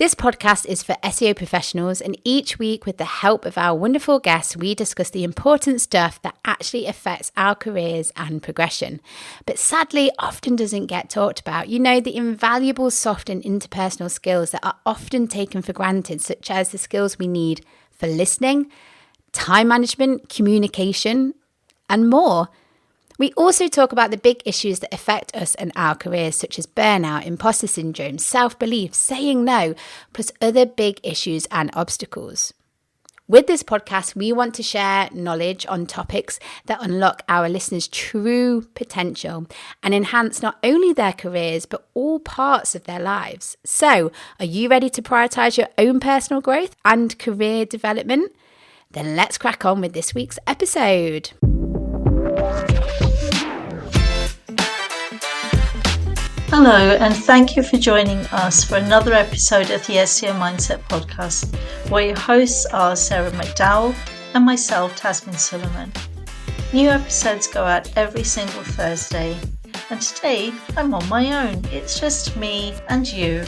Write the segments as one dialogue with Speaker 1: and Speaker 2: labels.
Speaker 1: This podcast is for SEO professionals, and each week, with the help of our wonderful guests, we discuss the important stuff that actually affects our careers and progression, but sadly often doesn't get talked about. You know, the invaluable soft and interpersonal skills that are often taken for granted, such as the skills we need for listening, time management, communication, and more. We also talk about the big issues that affect us and our careers, such as burnout, imposter syndrome, self-belief, saying no, plus other big issues and obstacles. With this podcast, we want to share knowledge on topics that unlock our listeners' true potential and enhance not only their careers, but all parts of their lives. So, are you ready to prioritize your own personal growth and career development? Then let's crack on with this week's episode.
Speaker 2: Hello, and thank you for joining us for another episode of the SEO Mindset podcast, where your hosts are Sarah McDowell and myself, Tazmin Suleman. New episodes go out every single Thursday, and today I'm on my own. It's just me and you,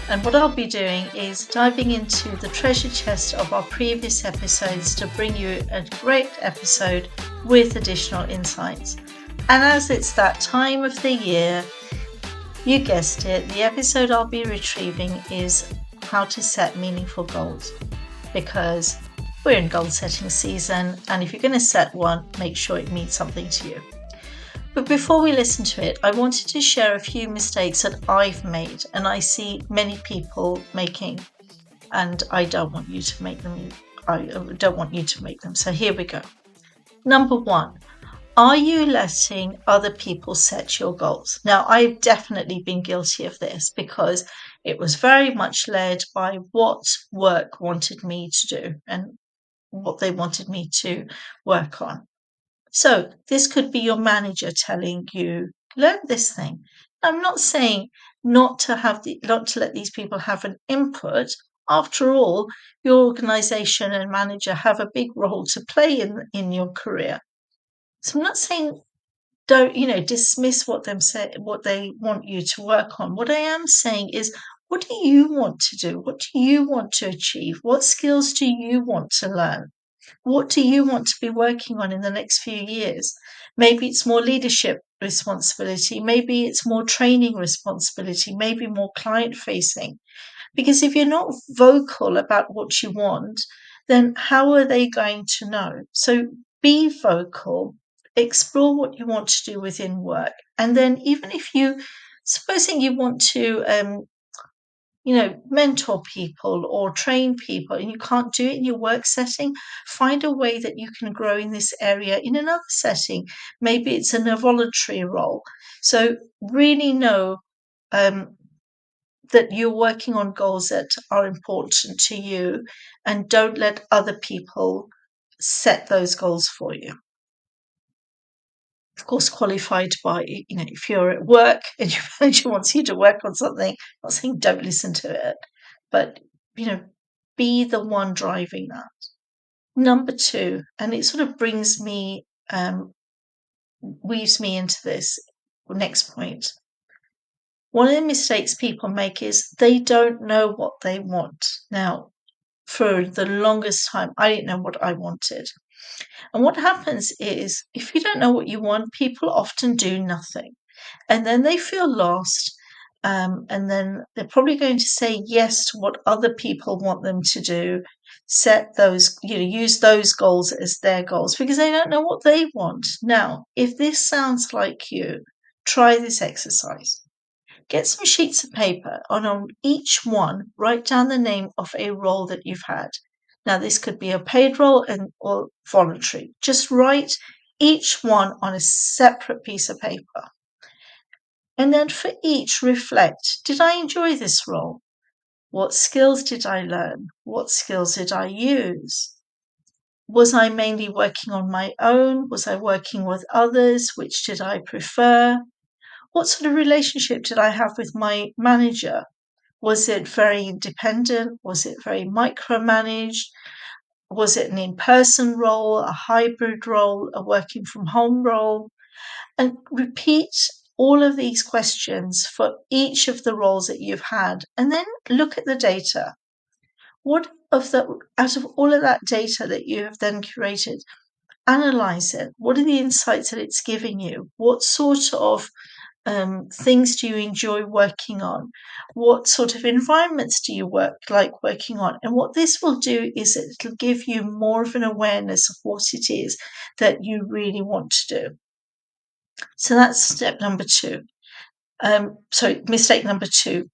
Speaker 2: and what I'll be doing is diving into the treasure chest of our previous episodes to bring you a great episode with additional insights. And as it's that time of the year, you guessed it, the episode I'll be retrieving is how to set meaningful goals, because we're in goal setting season, and if you're going to set one, make sure it means something to you. But before we listen to it, I wanted to share a few mistakes that I've made and I see many people making, and I don't want you to make them. So here we go. Number one. Are you letting other people set your goals? Now, I've definitely been guilty of this because it was very much led by what work wanted me to do and what they wanted me to work on. So this could be your manager telling you, learn this thing. I'm not saying not to let these people have an input. After all, your organization and manager have a big role to play in your career. So I'm not saying don't, dismiss what they want you to work on. What I am saying is, what do you want to do? What do you want to achieve? What skills do you want to learn? What do you want to be working on in the next few years? Maybe it's more leadership responsibility. Maybe it's more training responsibility. Maybe more client facing. Because if you're not vocal about what you want, then how are they going to know? So be vocal. Explore what you want to do within work. And then even if supposing you want to, mentor people or train people and you can't do it in your work setting, find a way that you can grow in this area in another setting. Maybe it's in a voluntary role. So really know that you're working on goals that are important to you, and don't let other people set those goals for you. Of course, qualified by, if you're at work and your manager wants you to work on something, I'm not saying don't listen to it, but, be the one driving that. Number two, and it sort of weaves me into this next point. One of the mistakes people make is they don't know what they want. Now, for the longest time, I didn't know what I wanted. And what happens is, if you don't know what you want, people often do nothing. And then they feel lost. And then they're probably going to say yes to what other people want them to do, set those, use those goals as their goals because they don't know what they want. Now, if this sounds like you, try this exercise. Get some sheets of paper, and on each one, write down the name of a role that you've had. Now, this could be a paid role or voluntary. Just write each one on a separate piece of paper. And then for each, reflect, did I enjoy this role? What skills did I learn? What skills did I use? Was I mainly working on my own? Was I working with others? Which did I prefer? What sort of relationship did I have with my manager? Was it very independent? Was it very micromanaged? Was it an in-person role, a hybrid role, a working from home role? And repeat all of these questions for each of the roles that you've had, and then look at the data. Out of all of that data that you have then curated, analyze it. What are the insights that it's giving you? What sort of things do you enjoy working on? What sort of environments do you like working on? And what this will do is it'll give you more of an awareness of what it is that you really want to do. So that's step number 2. Mistake number 2.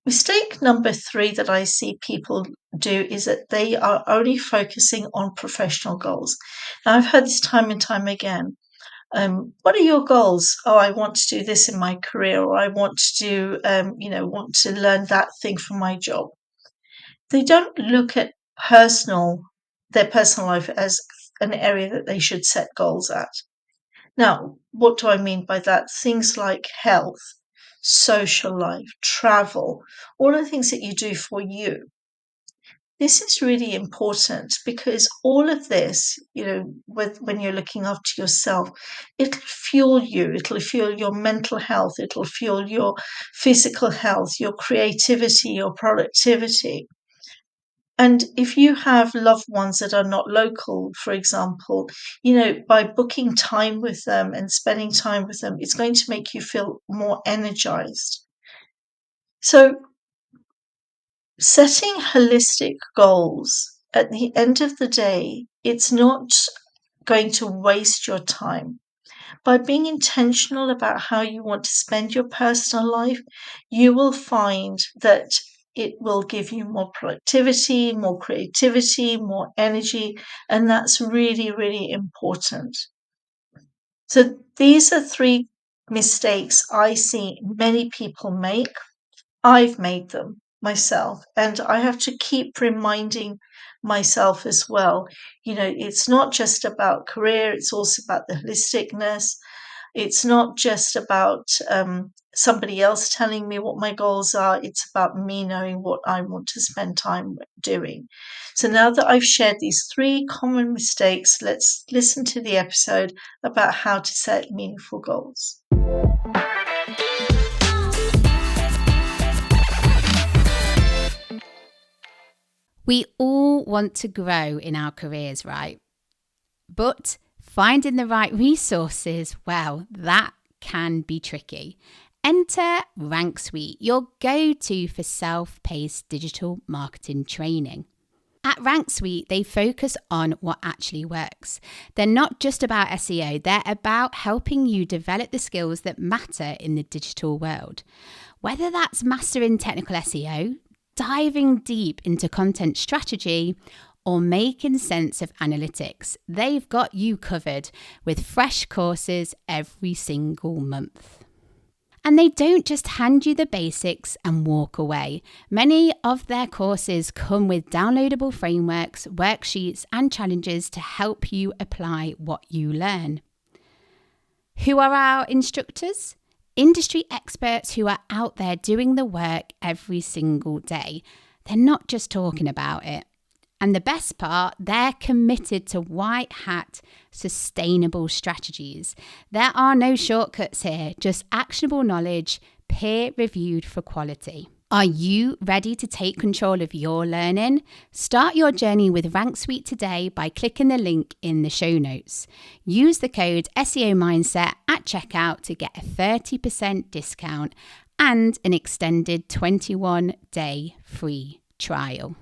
Speaker 2: Mistake number 3 that I see people do is that they are only focusing on professional goals. Now, I've heard this time and time again. What are your goals? Oh, I want to do this in my career, or I want to do, want to learn that thing for my job. They don't look at their personal life as an area that they should set goals at. Now, what do I mean by that? Things like health, social life, travel, all the things that you do for you. This is really important because all of this, when you're looking after yourself, it'll fuel you. It'll fuel your mental health. It'll fuel your physical health, your creativity, your productivity. And if you have loved ones that are not local, for example, by booking time with them and spending time with them, it's going to make you feel more energized. So setting holistic goals, at the end of the day, it's not going to waste your time. By being intentional about how you want to spend your personal life, you will find that it will give you more productivity, more creativity, more energy, and that's really, really important. So these are 3 mistakes I see many people make. I've made them myself, and I have to keep reminding myself as well. It's not just about career, it's also about the holisticness. It's not just about somebody else telling me what my goals are. It's about me knowing what I want to spend time doing. So now that I've shared these 3 common mistakes, let's listen to the episode about how to set meaningful goals.
Speaker 1: We all want to grow in our careers, right? But finding the right resources, well, that can be tricky. Enter Rank Suite, your go-to for self-paced digital marketing training. At Rank Suite, they focus on what actually works. They're not just about SEO, they're about helping you develop the skills that matter in the digital world. Whether that's mastering technical SEO, diving deep into content strategy, or making sense of analytics, they've got you covered with fresh courses every single month. And they don't just hand you the basics and walk away. Many of their courses come with downloadable frameworks, worksheets, and challenges to help you apply what you learn. Who are our instructors? Industry experts who are out there doing the work every single day. They're not just talking about it. And the best part, they're committed to white hat, sustainable strategies. There are no shortcuts here, just actionable knowledge, peer-reviewed for quality. Are you ready to take control of your learning? Start your journey with Rank Suite today by clicking the link in the show notes. Use the code SEO Mindset at checkout to get a 30% discount and an extended 21-day free trial.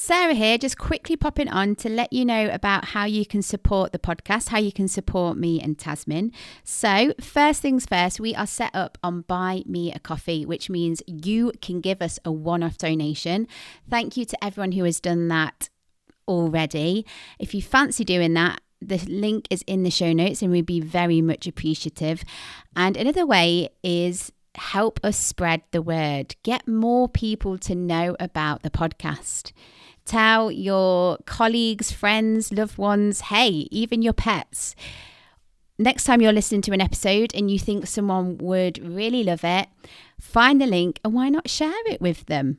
Speaker 1: Sarah here, just quickly popping on to let you know about how you can support the podcast, how you can support me and Tazmin. So first things first, we are set up on Buy Me a Coffee, which means you can give us a one-off donation. Thank you to everyone who has done that already. If you fancy doing that, the link is in the show notes and we'd be very much appreciative. And another way is help us spread the word. Get more people to know about the podcast. Tell your colleagues, friends, loved ones, hey, even your pets. Next time you're listening to an episode and you think someone would really love it, find the link and why not share it with them?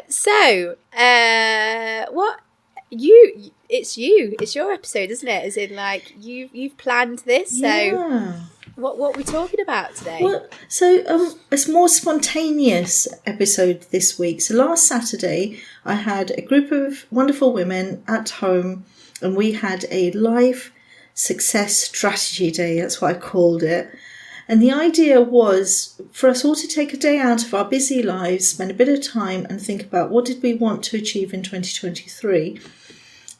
Speaker 1: So, what it's your episode, isn't it? As in, like, you've planned this.
Speaker 2: Yeah.
Speaker 1: So what are we talking about today?
Speaker 2: Well, so it's a more spontaneous episode this week. So last Saturday, I had a group of wonderful women at home, and we had a life success strategy day. That's what I called it. And the idea was for us all to take a day out of our busy lives, spend a bit of time and think about what did we want to achieve in 2023,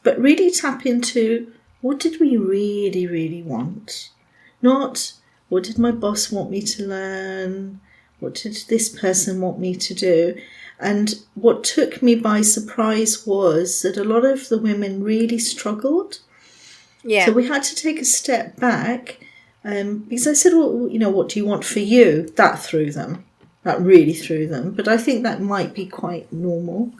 Speaker 2: but really tap into what did we really, really want. Not what did my boss want me to learn, what did this person want me to do. And what took me by surprise was that a lot of the women really struggled.
Speaker 1: Yeah.
Speaker 2: So we had to take a step back. Because I said, well, what do you want for you? That threw them. That really threw them. But I think that might be quite normal.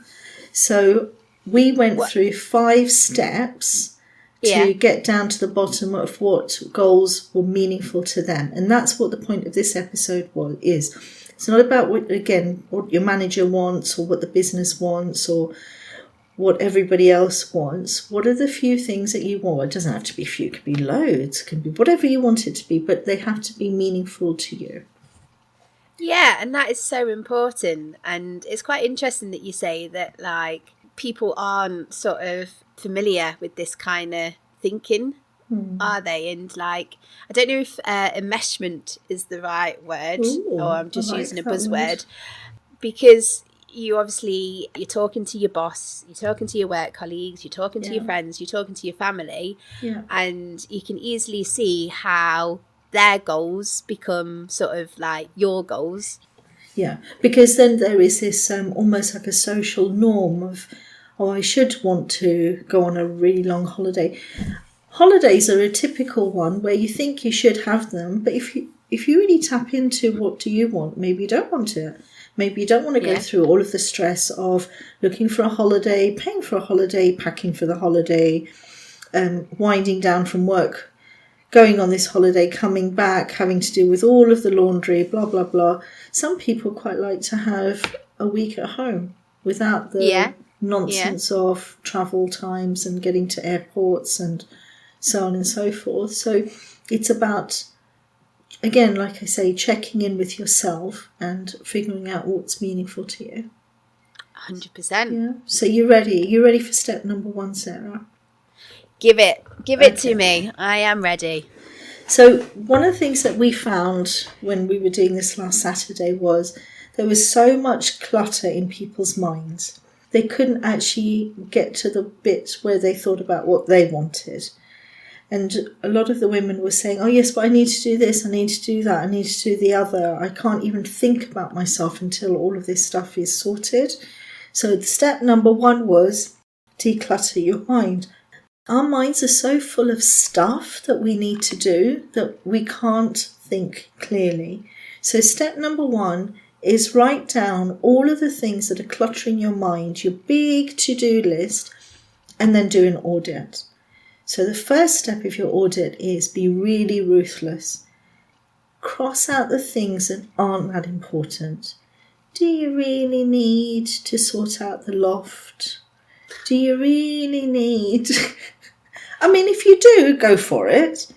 Speaker 2: So we went through 5 steps to get down to the bottom of what goals were meaningful to them. And that's what the point of this episode is. It's not about what your manager wants or what the business wants or what everybody else wants. What are the few things that you want? It doesn't have to be few, it could be loads, it can be whatever you want it to be, but they have to be meaningful to you.
Speaker 1: Yeah, and that is so important. And it's quite interesting that you say that, like, people aren't sort of familiar with this kind of thinking, are they? And, like, I don't know if enmeshment is the right word.
Speaker 2: Ooh,
Speaker 1: or I'm just using a buzzword.
Speaker 2: word.
Speaker 1: Because you're talking to your boss, you're talking to your work colleagues, you're talking to your friends, you're talking to your family, and you can easily see how their goals become sort of like your goals.
Speaker 2: Yeah, because then there is this almost like a social norm of, I should want to go on a really long holiday. Holidays are a typical one where you think you should have them, but if you really tap into what do you want, maybe you don't want it. Maybe you don't want to go through all of the stress of looking for a holiday, paying for a holiday, packing for the holiday, winding down from work, going on this holiday, coming back, having to deal with all of the laundry, blah, blah, blah. Some people quite like to have a week at home without the nonsense of travel times and getting to airports and so on and so forth. So it's about, again, like I say, checking in with yourself and figuring out what's meaningful to you.
Speaker 1: 100%.
Speaker 2: Yeah. So you ready? You ready for step number 1, Sarah?
Speaker 1: Give it to me. I am ready.
Speaker 2: So one of the things that we found when we were doing this last Saturday was there was so much clutter in people's minds. They couldn't actually get to the bit where they thought about what they wanted. And a lot of the women were saying, oh, yes, but I need to do this, I need to do that, I need to do the other. I can't even think about myself until all of this stuff is sorted. So the step number 1 was declutter your mind. Our minds are so full of stuff that we need to do that we can't think clearly. So step number 1 is write down all of the things that are cluttering your mind, your big to-do list, and then do an audit. So the first step of your audit is be really ruthless. Cross out the things that aren't that important. Do you really need to sort out the loft? Do you really need... I mean, if you do, go for it.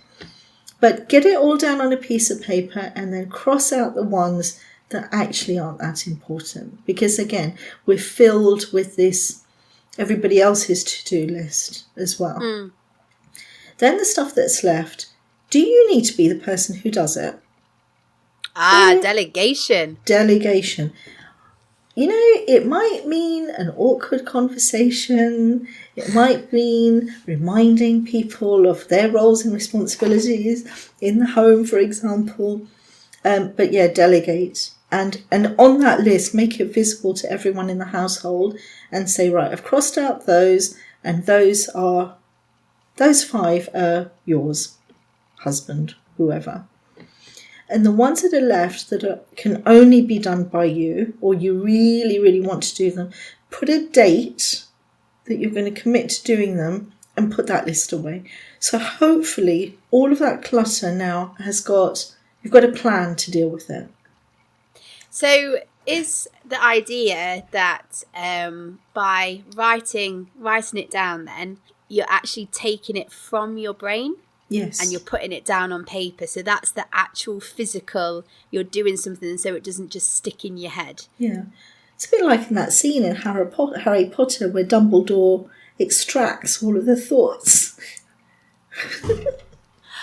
Speaker 2: But get it all down on a piece of paper and then cross out the ones that actually aren't that important. Because again, we're filled with this everybody else's to-do list as well. Then the stuff that's left, do you need to be the person who does it?
Speaker 1: Delegation.
Speaker 2: Delegation. It might mean an awkward conversation. It might mean reminding people of their roles and responsibilities in the home, for example. But yeah, delegate. And on that list, make it visible to everyone in the household and say, right, I've crossed out those, and those 5 are yours, husband, whoever. And the ones that are left that can only be done by you, or you really, really want to do them, put a date that you're going to commit to doing them and put that list away. So hopefully all of that clutter now you've got a plan to deal with it.
Speaker 1: So is the idea that by writing it down, then you're actually taking it from your brain.
Speaker 2: Yes.
Speaker 1: And you're putting it down on paper. So that's the actual physical, you're doing something so it doesn't just stick in your head.
Speaker 2: Yeah. It's a bit like in that scene in Harry Potter where Dumbledore extracts all of the thoughts.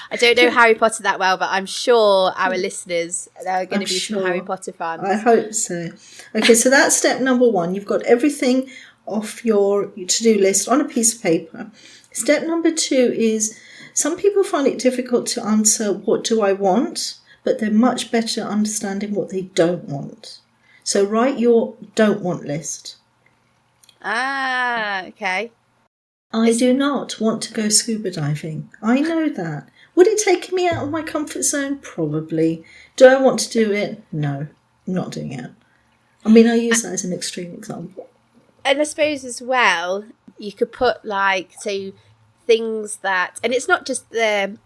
Speaker 1: I don't know Harry Potter that well, but I'm sure our listeners are going to be some Harry Potter fans.
Speaker 2: I hope so. Okay, so that's step number 1. You've got everything off your to-do list on a piece of paper. Step number 2 is some people find it difficult to answer what do I want, but they're much better understanding what they don't want. So write your don't want list.
Speaker 1: Ah, okay.
Speaker 2: I do not want to go scuba diving. I know that. Would it take me out of my comfort zone? Probably. Do I want to do it? No, I'm not doing it. I mean, I use that as an extreme example.
Speaker 1: And I suppose as well, you could put things that, and it's not just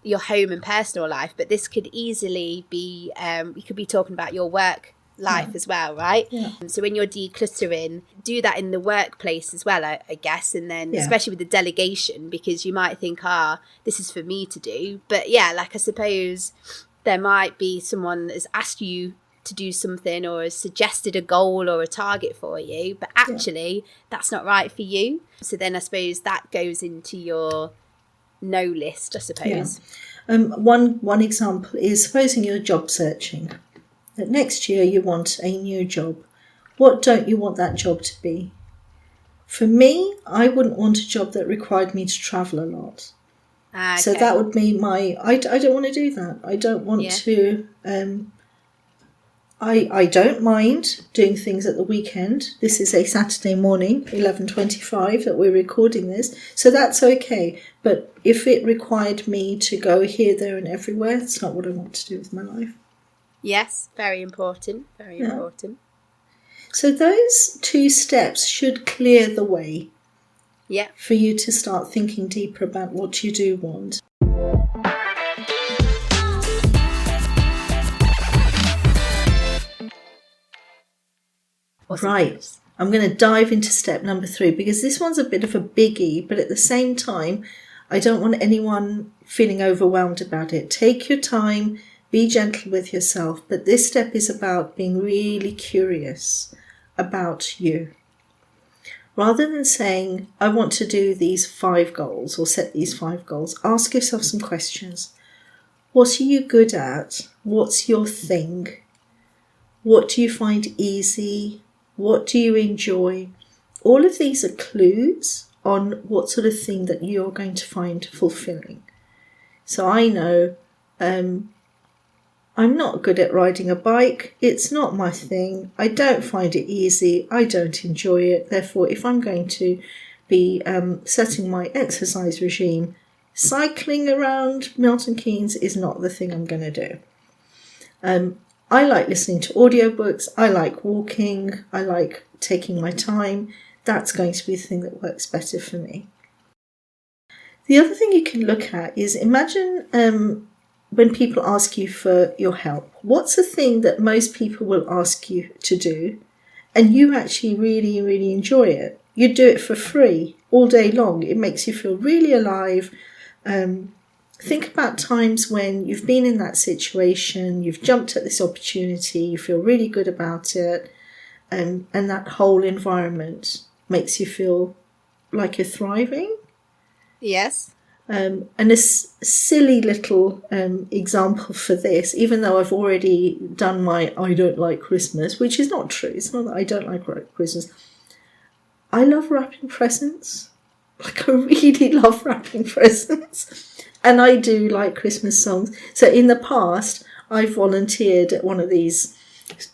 Speaker 1: your home and personal life, but this could easily be, you could be talking about your work life as well, right?
Speaker 2: Yeah.
Speaker 1: So when you're decluttering, do that in the workplace as well, I guess, and then especially with the delegation, because you might think, this is for me to do, but I suppose there might be someone that's asked you to do something or has suggested a goal or a target for you, but actually that's not right for you. So then I suppose that goes into your no list, I suppose.
Speaker 2: One example is supposing you're job searching. That next year you want a new job. What don't you want that job to be? For me, I wouldn't want a job that required me to travel a lot.
Speaker 1: Okay.
Speaker 2: So that would be I don't want to do that. I don't want to... I don't mind doing things at the weekend. This is a Saturday morning, 11:25, that we're recording this. So that's okay. But if it required me to go here, there and everywhere, it's not what I want to do with my life.
Speaker 1: Yes, very important. Very important.
Speaker 2: So those 2 steps should clear the way for you to start thinking deeper about what you do want. Right, I'm going to dive into step number 3 because this one's a bit of a biggie, but at the same time, I don't want anyone feeling overwhelmed about it. Take your time, be gentle with yourself, but this step is about being really curious about you. Rather than saying, I want to do these 5 goals or set these 5 goals, ask yourself some questions. What are you good at? What's your thing? What do you find easy? What do you enjoy? All of these are clues on what sort of thing that you're going to find fulfilling. So I know I'm not good at riding a bike. It's not my thing. I don't find it easy. I don't enjoy it. Therefore, if I'm going to be setting my exercise regime, cycling around Milton Keynes is not the thing I'm going to do. I like listening to audiobooks. I like walking. I like taking my time. That's going to be the thing that works better for me. The other thing you can look at is imagine when people ask you for your help. What's the thing that most people will ask you to do and you actually really, really enjoy it? You do it for free all day long. It makes you feel really alive. Think about times when you've been in that situation, you've jumped at this opportunity, you feel really good about it, and that whole environment makes you feel like you're thriving.
Speaker 1: Yes.
Speaker 2: And a silly little example for this, even though I've already done my I don't like Christmas, which is not true. It's not that I don't like Christmas. I love wrapping presents. Like I really love wrapping presents. And I do like Christmas songs. So in the past, I volunteered at one of these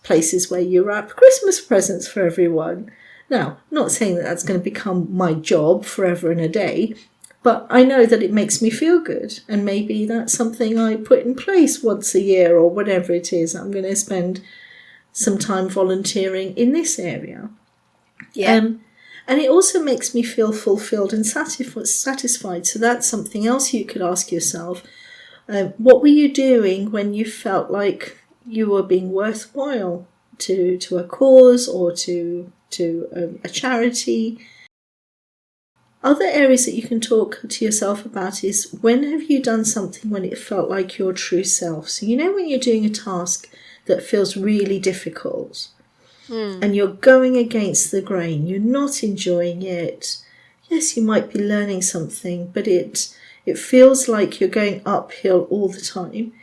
Speaker 2: places where you wrap Christmas presents for everyone. Now, I'm not saying that that's going to become my job forever and a day, but I know that it makes me feel good. And maybe that's something I put in place once a year or whatever it is. I'm going to spend some time volunteering in this area.
Speaker 1: Yeah.
Speaker 2: And it also makes me feel fulfilled and satisfied. So that's something else you could ask yourself. What were you doing when you felt like you were being worthwhile to a cause or to a charity. Other areas that you can talk to yourself about is, when have you done something when it felt like your true self? So when you're doing a task that feels really difficult and you're going against the grain, you're not enjoying it. Yes, you might be learning something, but it feels like you're going uphill all the time.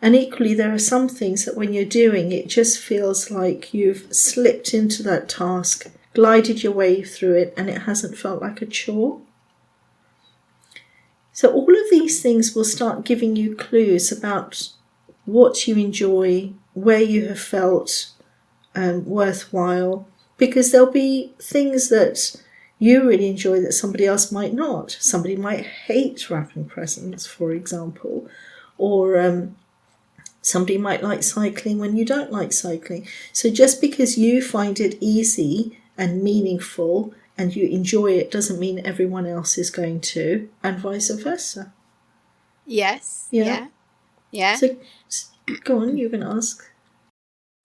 Speaker 2: And equally, there are some things that when you're doing, it just feels like you've slipped into that task, glided your way through it, and it hasn't felt like a chore. So all of these things will start giving you clues about what you enjoy, where you have felt worthwhile, because there'll be things that you really enjoy that somebody else might not. Somebody might hate wrapping presents, for example, or somebody might like cycling when you don't like cycling. So just because you find it easy and meaningful and you enjoy it doesn't mean everyone else is going to, and vice versa.
Speaker 1: Yes.
Speaker 2: Yeah. So go on, you're going to ask.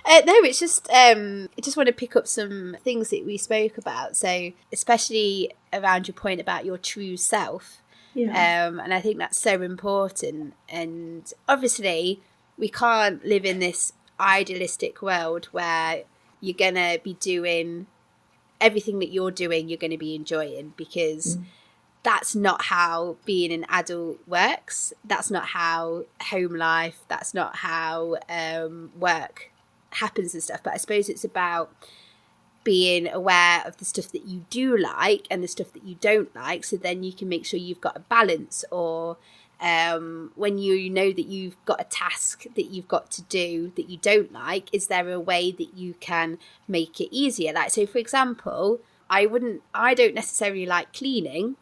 Speaker 1: No, it's just I just want to pick up some things that we spoke about. So especially around your point about your true self.
Speaker 2: Yeah.
Speaker 1: And I think that's so important. And obviously we can't live in this idealistic world where you're going to be doing everything that you're doing, you're going to be enjoying, because that's not how being an adult works. That's not how home life, that's not how work happens and stuff. But I suppose it's about being aware of the stuff that you do like and the stuff that you don't like, so then you can make sure you've got a balance. Or when you know that you've got a task that you've got to do that you don't like, is there a way that you can make it easier? Like, so for example, I don't necessarily like cleaning,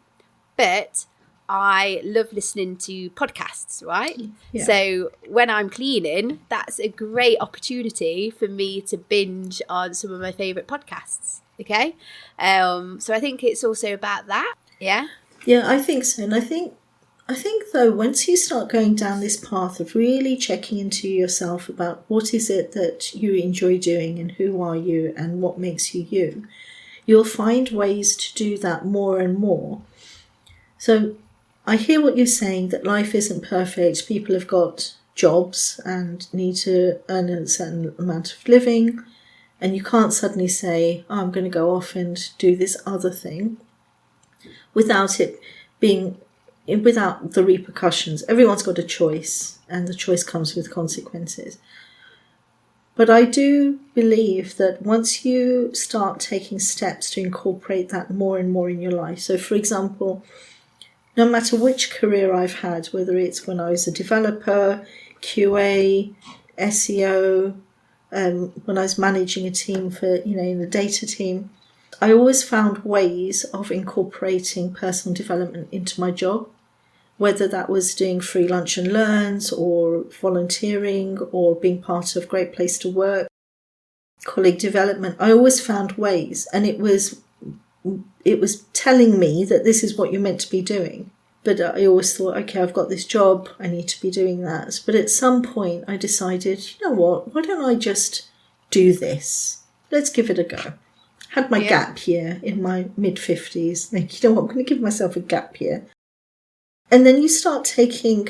Speaker 1: but I love listening to podcasts, right?
Speaker 2: Yeah.
Speaker 1: So when I'm cleaning, that's a great opportunity for me to binge on some of my favourite podcasts. Okay? So I think it's also about that. Yeah?
Speaker 2: Yeah, I think so. And I think though, once you start going down this path of really checking into yourself about what is it that you enjoy doing and who are you and what makes you you, you'll find ways to do that more and more. So I hear what you're saying, that life isn't perfect. People have got jobs and need to earn a certain amount of living, and you can't suddenly say, oh, I'm going to go off and do this other thing without the repercussions. Everyone's got a choice, and the choice comes with consequences. But I do believe that once you start taking steps to incorporate that more and more in your life, so for example, no matter which career I've had, whether it's when I was a developer, QA, SEO, when I was managing a team for, in the data team, I always found ways of incorporating personal development into my job, whether that was doing free lunch and learns or volunteering or being part of Great Place to Work, colleague development. I always found ways, and it was telling me that this is what you're meant to be doing. But I always thought, okay, I've got this job, I need to be doing that. But at some point I decided, you know what, why don't I just do this? Let's give it a go. Had my gap year in my mid-50s. Think, you know what, I'm going to give myself a gap year. And then you start taking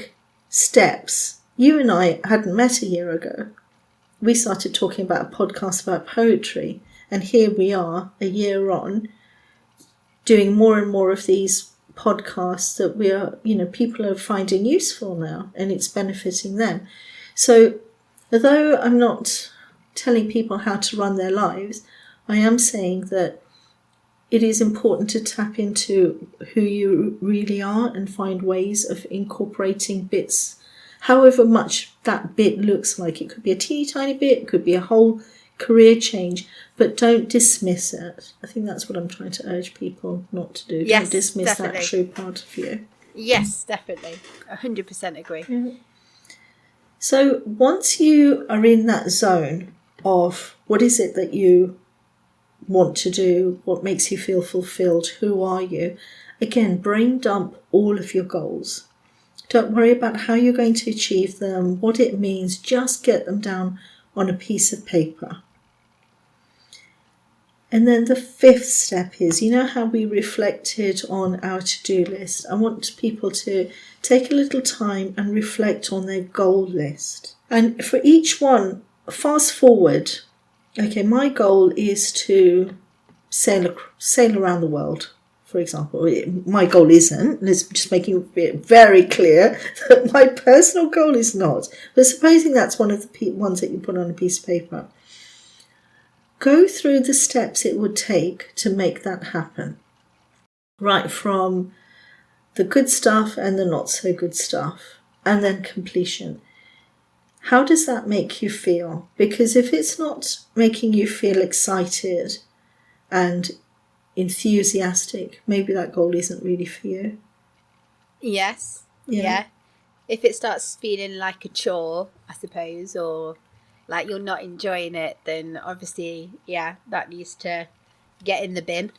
Speaker 2: steps. You and I hadn't met a year ago. We started talking about a podcast about poetry. And here we are, a year on, doing more and more of these podcasts that we are, people are finding useful now, and it's benefiting them. So although I'm not telling people how to run their lives, I am saying that it is important to tap into who you really are and find ways of incorporating bits, however much that bit looks like. It could be a teeny tiny bit, it could be a whole career change, but don't dismiss it. I think that's what I'm trying to urge people not to do.
Speaker 1: Yes,
Speaker 2: don't dismiss
Speaker 1: definitely.
Speaker 2: That true part of you.
Speaker 1: Yes, definitely. 100% agree.
Speaker 2: Yeah. So once you are in that zone of what is it that you want to do, what makes you feel fulfilled, who are you, again, brain dump all of your goals. Don't worry about how you're going to achieve them, what it means. Just get them down on a piece of paper. And then the fifth step is, you know how we reflected on our to-do list? I want people to take a little time and reflect on their goal list. And for each one, fast forward. Okay, my goal is to sail around the world, for example. My goal isn't. Let's just making it very clear that my personal goal is not. But supposing that's one of the ones that you put on a piece of paper. Go through the steps it would take to make that happen. Right from the good stuff and the not so good stuff, and then completion. How does that make you feel? Because if it's not making you feel excited and enthusiastic, maybe that goal isn't really for you.
Speaker 1: Yes. Yeah. If it starts feeling like a chore, I suppose, or like you're not enjoying it, then obviously, that needs to get in the bin.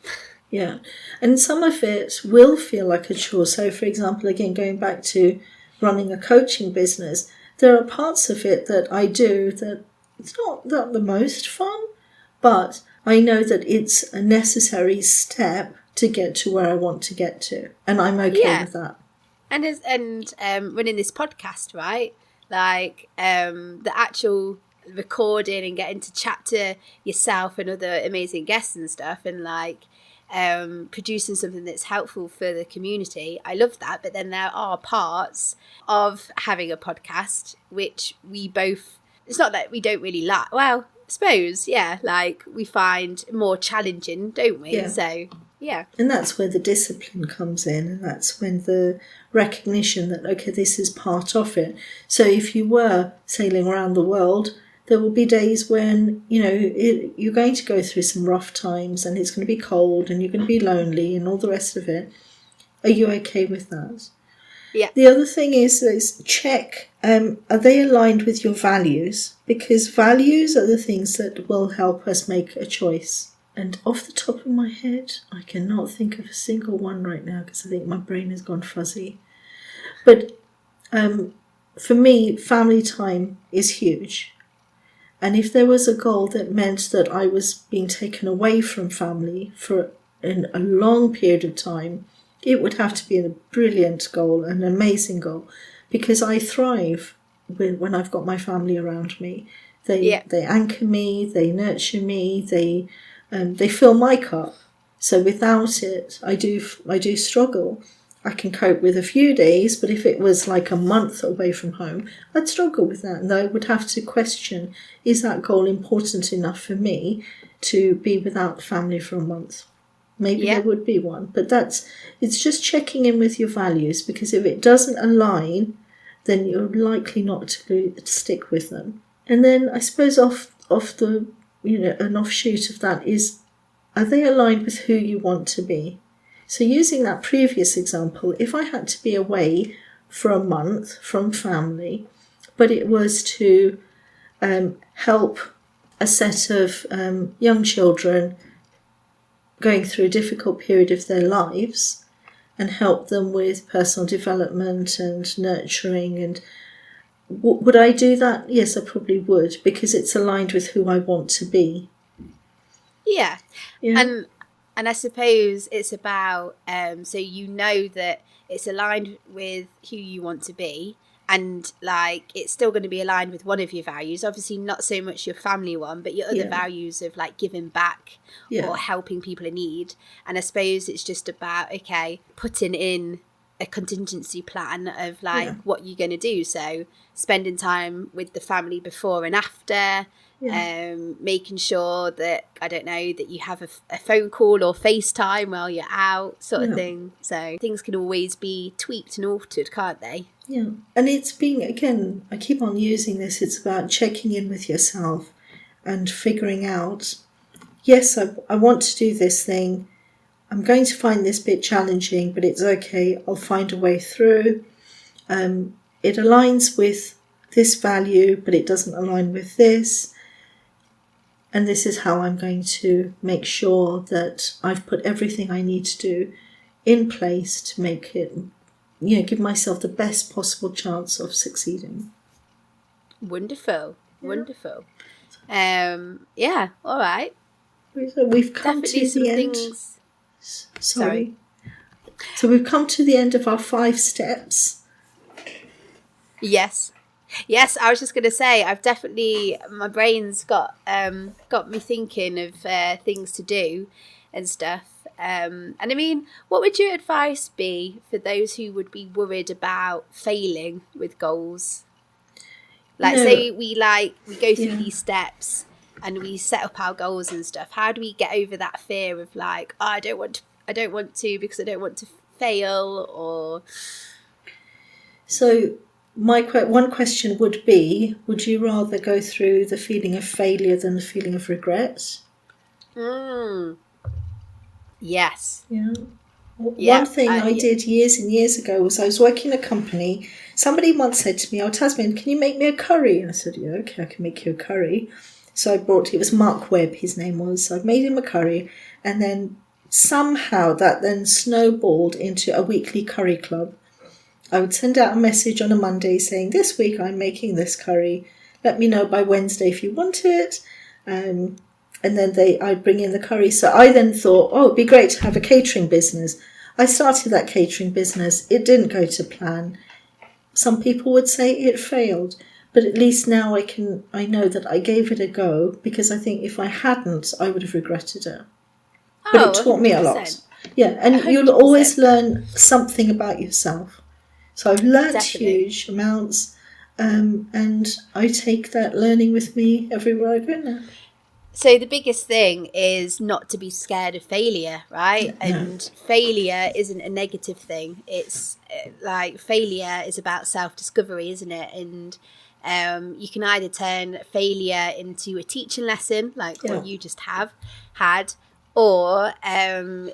Speaker 2: Yeah. And some of it will feel like a chore. So, for example, again, going back to running a coaching business, there are parts of it that I do that it's not the most fun, but I know that it's a necessary step to get to where I want to get to. And I'm okay with that.
Speaker 1: And running this podcast, right? Like the actual recording and getting to chat to yourself and other amazing guests and stuff, and like producing something that's helpful for the community. I love that. But then there are parts of having a podcast which we both, it's not that we don't really like, well, I suppose, like we find more challenging, don't we? So
Speaker 2: and that's where the discipline comes in, and that's when the recognition that, okay, this is part of it. So if you were sailing around the world, there will be days when, you're going to go through some rough times, and it's going to be cold, and you're going to be lonely, and all the rest of it. Are you okay with that?
Speaker 1: Yeah.
Speaker 2: The other thing is check, are they aligned with your values? Because values are the things that will help us make a choice. And off the top of my head, I cannot think of a single one right now because I think my brain has gone fuzzy. But for me, family time is huge. And if there was a goal that meant that I was being taken away from family for a long period of time, it would have to be a brilliant goal, an amazing goal, because I thrive when I've got my family around me. They anchor me, they nurture me, they fill my cup. So without it, I do struggle. I can cope with a few days, but if it was like a month away from home, I'd struggle with that. And I would have to question, is that goal important enough for me to be without family for a month? Maybe there would be one. But it's just checking in with your values, because if it doesn't align, then you're likely not to stick with them. And then I suppose off the, an offshoot of that is, are they aligned with who you want to be? So using that previous example, if I had to be away for a month from family, but it was to help a set of young children going through a difficult period of their lives and help them with personal development and nurturing, and would I do that? Yes, I probably would, because it's aligned with who I want to be.
Speaker 1: Yeah. And I suppose it's about, so that it's aligned with who you want to be, and like it's still going to be aligned with one of your values, obviously not so much your family one, but your other values of like giving back or helping people in need. And I suppose it's just about, putting in a contingency plan of like what you're going to do. So spending time with the family before and after, making sure that, I don't know, that you have a phone call or FaceTime while you're out, sort of thing. So things can always be tweaked and altered, can't they?
Speaker 2: Yeah. And it's being, again, I keep on using this, it's about checking in with yourself and figuring out, yes, I want to do this thing. I'm going to find this bit challenging, but it's okay. I'll find a way through. It aligns with this value, but it doesn't align with this. And this is how I'm going to make sure that I've put everything I need to do in place to make it, give myself the best possible chance of succeeding.
Speaker 1: Wonderful. All right.
Speaker 2: We've come
Speaker 1: Definitely
Speaker 2: to
Speaker 1: some
Speaker 2: the end.
Speaker 1: things.
Speaker 2: Sorry. So we've come to the end of our 5 steps.
Speaker 1: Yes. Yes, I was just going to say, my brain's got me thinking of things to do and stuff. And I mean, what would your advice be for those who would be worried about failing with goals? Like, say we go through these steps and we set up our goals and stuff. How do we get over that fear of like, oh, I don't want to because I don't want to fail? Or
Speaker 2: so my one question would be, would you rather go through the feeling of failure than the feeling of regret?
Speaker 1: Yes.
Speaker 2: Yeah. One thing I did years and years ago was I was working in a company. Somebody once said to me, "Oh, Tazmin, can you make me a curry?" And I said, "Yeah, okay, I can make you a curry." So it was Mark Webb, his name was. So I made him a curry, and then somehow that then snowballed into a weekly curry club. I would send out a message on a Monday saying, "This week I'm making this curry. Let me know by Wednesday if you want it." And then I'd bring in the curry. So I then thought, oh, it'd be great to have a catering business. I started that catering business. It didn't go to plan. Some people would say it failed, but at least now I know that I gave it a go, because I think if I hadn't, I would have regretted it. But it taught 100%. Me a lot. Yeah, and 100%. You'll always learn something about yourself. So I've learned huge amounts, and I take that learning with me everywhere I go now.
Speaker 1: So the biggest thing is not to be scared of failure, right? No. And failure isn't a negative thing. It's like failure is about self-discovery, isn't it? And you can either turn failure into a teaching lesson, like what you just had, or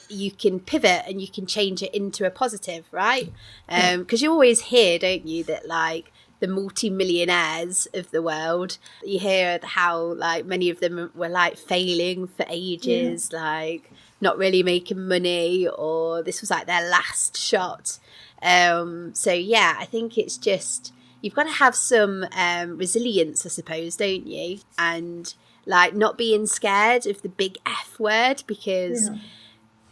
Speaker 1: you can pivot and you can change it into a positive, right? Because you always hear, don't you, that like the multi-millionaires of the world, you hear how like many of them were like failing for ages, like not really making money, or this was like their last shot. So yeah, I think it's just, you've got to have some resilience, I suppose, don't you? And like not being scared of the big F word, because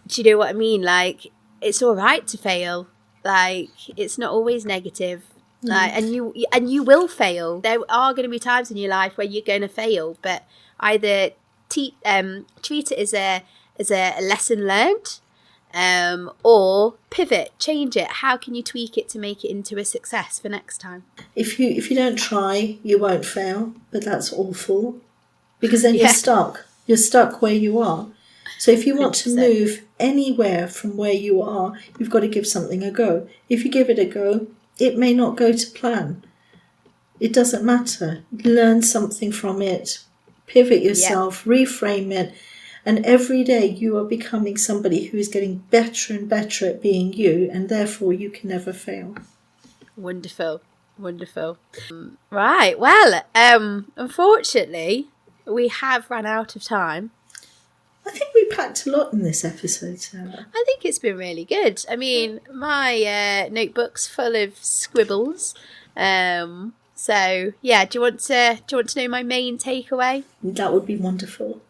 Speaker 1: do you know what I mean? Like, it's all right to fail. Like, it's not always negative. And you will fail. There are going to be times in your life where you're going to fail, but either treat it as a lesson learned, or pivot, change it. How can you tweak it to make it into a success for next time? If
Speaker 2: you don't try, you won't fail. But that's awful, because then you're stuck. You're stuck where you are. So if you want 100%. To move anywhere from where you are, you've got to give something a go. If you give it a go, it may not go to plan. It doesn't matter. Learn something from it. Pivot yourself, reframe it. And every day you are becoming somebody who is getting better and better at being you, and therefore you can never fail.
Speaker 1: Wonderful. Right. Well, unfortunately, we have run out of time.
Speaker 2: I think we packed a lot in this episode, Sarah.
Speaker 1: I think it's been really good. I mean, my notebook's full of scribbles. So yeah, do you want to know my main takeaway?
Speaker 2: That would be wonderful.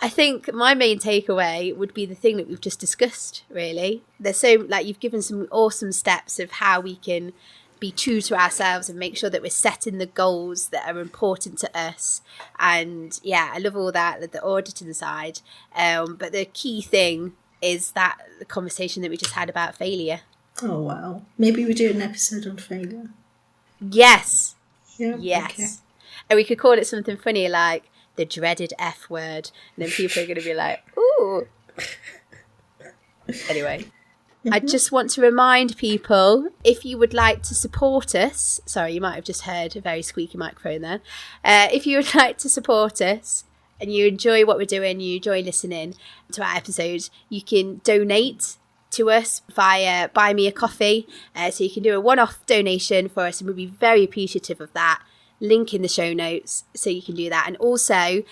Speaker 1: I think my main takeaway would be the thing that we've just discussed, really. There's so, like, you've given some awesome steps of how we can be true to ourselves and make sure that we're setting the goals that are important to us. And yeah, I love all that, the auditing side. But the key thing is that the conversation that we just had about failure.
Speaker 2: Oh, wow. Maybe we do an episode on failure.
Speaker 1: Yes.
Speaker 2: Yeah.
Speaker 1: Yes.
Speaker 2: Okay.
Speaker 1: And we could call it something funny like the dreaded F word. And then people are going to be like, ooh. Anyway. I just want to remind people, if you would like to support us, sorry, you might have just heard a very squeaky microphone there. If you would like to support us and you enjoy what we're doing, you enjoy listening to our episodes, you can donate to us via Buy Me a Coffee. So you can do a one-off donation for us, and we'll be very appreciative of that. Link in the show notes so you can do that. And also,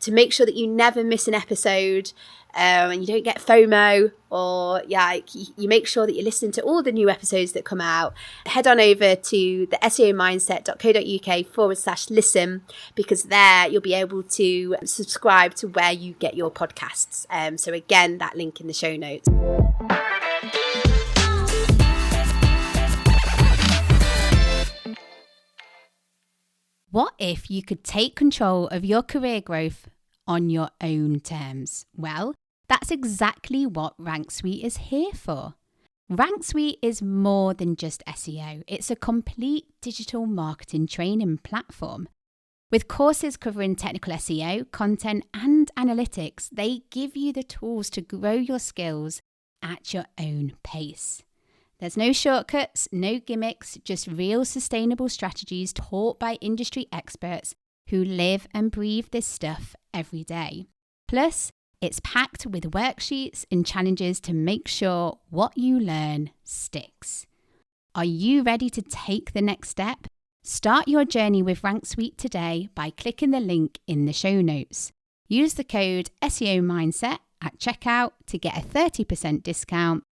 Speaker 1: to make sure that you never miss an episode, and you don't get FOMO, or you make sure that you listen to all the new episodes that come out, head on over to the seomindset.co.uk/listen, because there you'll be able to subscribe to where you get your podcasts. So again, that link in the show notes. What if you could take control of your career growth on your own terms? Well, that's exactly what Rank Suite is here for. Rank Suite is more than just SEO. It's a complete digital marketing training platform. With courses covering technical SEO, content, and analytics, they give you the tools to grow your skills at your own pace. There's no shortcuts, no gimmicks, just real sustainable strategies taught by industry experts who live and breathe this stuff every day. Plus, it's packed with worksheets and challenges to make sure what you learn sticks. Are you ready to take the next step? Start your journey with Rank Suite today by clicking the link in the show notes. Use the code SEO Mindset at checkout to get a 30% discount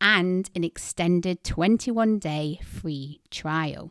Speaker 1: and an extended 21-day free trial.